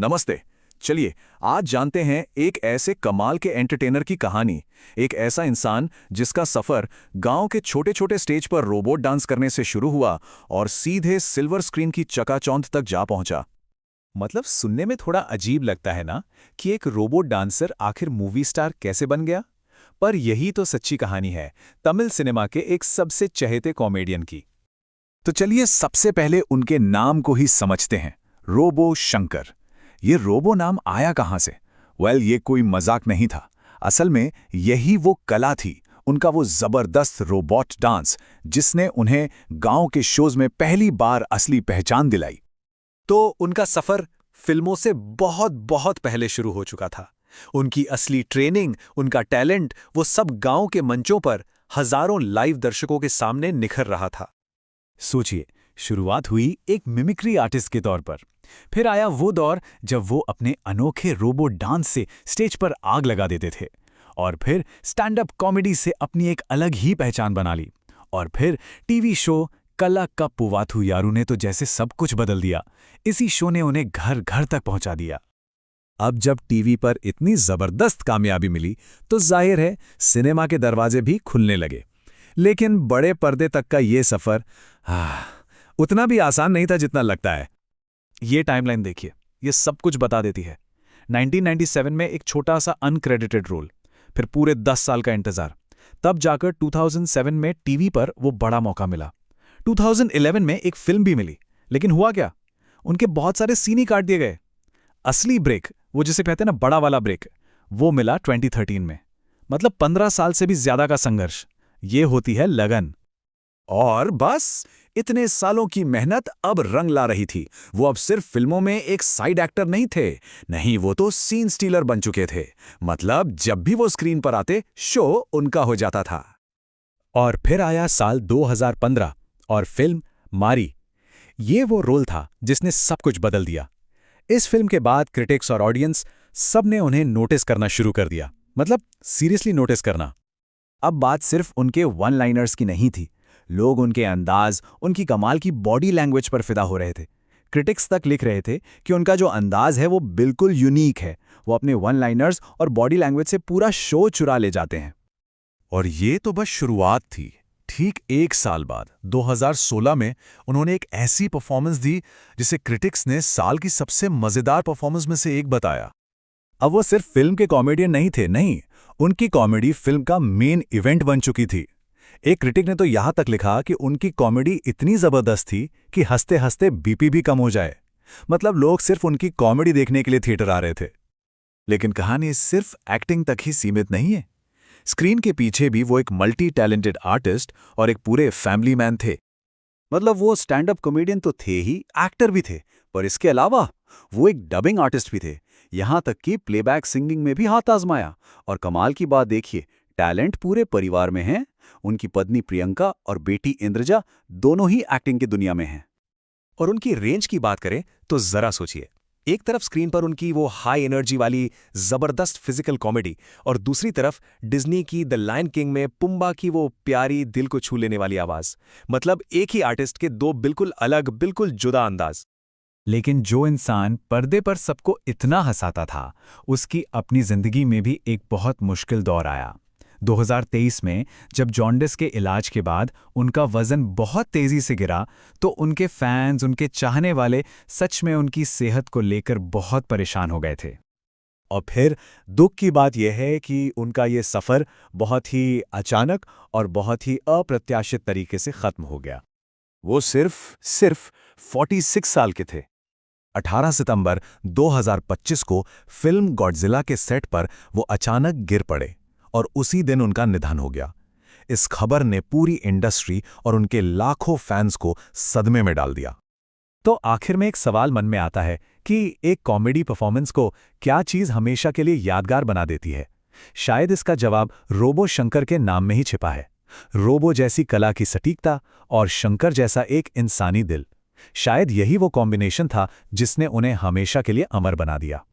नमस्ते। चलिए आज जानते हैं एक ऐसे कमाल के एंटरटेनर की कहानी। एक ऐसा इंसान जिसका सफर गांव के छोटे छोटे स्टेज पर रोबोट डांस करने से शुरू हुआ और सीधे सिल्वर स्क्रीन की चकाचौंध तक जा पहुंचा। मतलब सुनने में थोड़ा अजीब लगता है ना कि एक रोबोट डांसर आखिर मूवी स्टार कैसे बन गया। पर यही तो सच्ची कहानी है तमिल सिनेमा के एक सबसे चहेते कॉमेडियन की। तो चलिए सबसे पहले उनके नाम को ही समझते हैं। रोबो शंकर। ये रोबो नाम आया कहां से? ये कोई मजाक नहीं था। असल में यही वो कला थी, उनका वो जबरदस्त रोबोट डांस जिसने उन्हें गांव के शोज में पहली बार असली पहचान दिलाई। तो उनका सफर फिल्मों से बहुत बहुत पहले शुरू हो चुका था। उनकी असली ट्रेनिंग, उनका टैलेंट, वो सब गांव के मंचों पर हजारों लाइव दर्शकों के सामने निखर रहा था। सोचिए, शुरुआत हुई एक मिमिक्री आर्टिस्ट के तौर पर। फिर आया वो दौर जब वो अपने अनोखे रोबो डांस से स्टेज पर आग लगा देते थे। और फिर स्टैंड अप कॉमेडी से अपनी एक अलग ही पहचान बना ली। और फिर टीवी शो कला का पुवाथु यारू ने तो जैसे सब कुछ बदल दिया। इसी शो ने उन्हें घर घर तक पहुंचा दिया। अब जब टीवी पर इतनी जबरदस्त कामयाबी मिली तो जाहिर है सिनेमा के दरवाजे भी खुलने लगे। लेकिन बड़े पर्दे तक का ये सफर उतना भी आसान नहीं था जितना लगता है। ये टाइमलाइन देखिए, ये सब कुछ बता देती है। 1997 में एक छोटा सा अनक्रेडिटेड रोल, फिर पूरे 10 साल का इंतजार, तब जाकर 2007 में टीवी पर वो बड़ा मौका मिला। 2011 में एक फिल्म भी मिली, लेकिन हुआ क्या, उनके बहुत सारे सीन ही काट दिए गए। असली ब्रेक, वो जिसे कहते हैं ना बड़ा वाला ब्रेक, वो मिला 2013 में। मतलब 15 साल से भी ज्यादा का संघर्ष। ये होती है लगन। और बस इतने सालों की मेहनत अब रंग ला रही थी। वो अब सिर्फ फिल्मों में एक साइड एक्टर नहीं थे, नहीं, वो तो सीन स्टीलर बन चुके थे। मतलब जब भी वो स्क्रीन पर आते शो उनका हो जाता था। और फिर आया साल 2015 और फिल्म मारी। ये वो रोल था जिसने सब कुछ बदल दिया। इस फिल्म के बाद क्रिटिक्स और ऑडियंस सब ने उन्हें नोटिस करना शुरू कर दिया। मतलब सीरियसली नोटिस करना। अब बात सिर्फ उनके वन लाइनर्स की नहीं थी। लोग उनके अंदाज, उनकी कमाल की बॉडी लैंग्वेज पर फिदा हो रहे थे। क्रिटिक्स तक लिख रहे थे कि उनका जो अंदाज है वो बिल्कुल यूनिक है। वो अपने वन लाइनर्स और बॉडी लैंग्वेज से पूरा शो चुरा ले जाते हैं। और ये तो बस शुरुआत थी। ठीक एक साल बाद 2016 में उन्होंने एक ऐसी परफॉर्मेंस दी जिसे क्रिटिक्स ने साल की सबसे मजेदार परफॉर्मेंस में से एक बताया। अब वो सिर्फ फिल्म के कॉमेडियन नहीं थे, नहीं, उनकी कॉमेडी फिल्म का मेन इवेंट बन चुकी थी। एक क्रिटिक ने तो यहां तक लिखा कि उनकी कॉमेडी इतनी जबरदस्त थी कि हंसते हंसते बीपी भी कम हो जाए। मतलब लोग सिर्फ उनकी कॉमेडी देखने के लिए थिएटर आ रहे थे। लेकिन कहानी सिर्फ एक्टिंग तक ही सीमित नहीं है। स्क्रीन के पीछे भी वो एक मल्टी टैलेंटेड आर्टिस्ट और एक पूरे फैमिली मैन थे। मतलब वो स्टैंड अप कॉमेडियन तो थे ही, एक्टर भी थे, पर इसके अलावा वो एक डबिंग आर्टिस्ट भी थे। यहां तक कि प्लेबैक सिंगिंग में भी हाथ आजमाया। और कमाल की बात देखिए, टैलेंट पूरे परिवार में है। उनकी पत्नी प्रियंका और बेटी इंद्रजा दोनों ही एक्टिंग की दुनिया में हैं। और उनकी रेंज की बात करें तो जरा सोचिए, एक तरफ स्क्रीन पर उनकी वो हाई एनर्जी वाली जबरदस्त फिजिकल कॉमेडी और दूसरी तरफ डिज्नी की द लायन किंग में पुम्बा की वो प्यारी दिल को छू लेने वाली आवाज। मतलब एक ही आर्टिस्ट के दो बिल्कुल अलग, बिल्कुल जुदा अंदाज। लेकिन जो इंसान पर्दे पर सबको इतना हंसाता था, उसकी अपनी जिंदगी में भी एक बहुत मुश्किल दौर आया। 2023 में जब जॉन्डिस के इलाज के बाद उनका वजन बहुत तेजी से गिरा तो उनके फैंस, उनके चाहने वाले सच में उनकी सेहत को लेकर बहुत परेशान हो गए थे। और फिर दुख की बात यह है कि उनका ये सफ़र बहुत ही अचानक और बहुत ही अप्रत्याशित तरीके से खत्म हो गया। वो सिर्फ 46 साल के थे। 18 सितंबर 2025 को फिल्म गॉडजिला के सेट पर वो अचानक गिर पड़े और उसी दिन उनका निधन हो गया। इस खबर ने पूरी इंडस्ट्री और उनके लाखों फैंस को सदमे में डाल दिया। तो आखिर में एक सवाल मन में आता है कि एक कॉमेडी परफॉर्मेंस को क्या चीज़ हमेशा के लिए यादगार बना देती है? शायद इसका जवाब रोबो शंकर के नाम में ही छिपा है। रोबो जैसी कला की सटीकता और शंकर जैसा एक इंसानी दिल। शायद यही वो कॉम्बिनेशन था जिसने उन्हें हमेशा के लिए अमर बना दिया।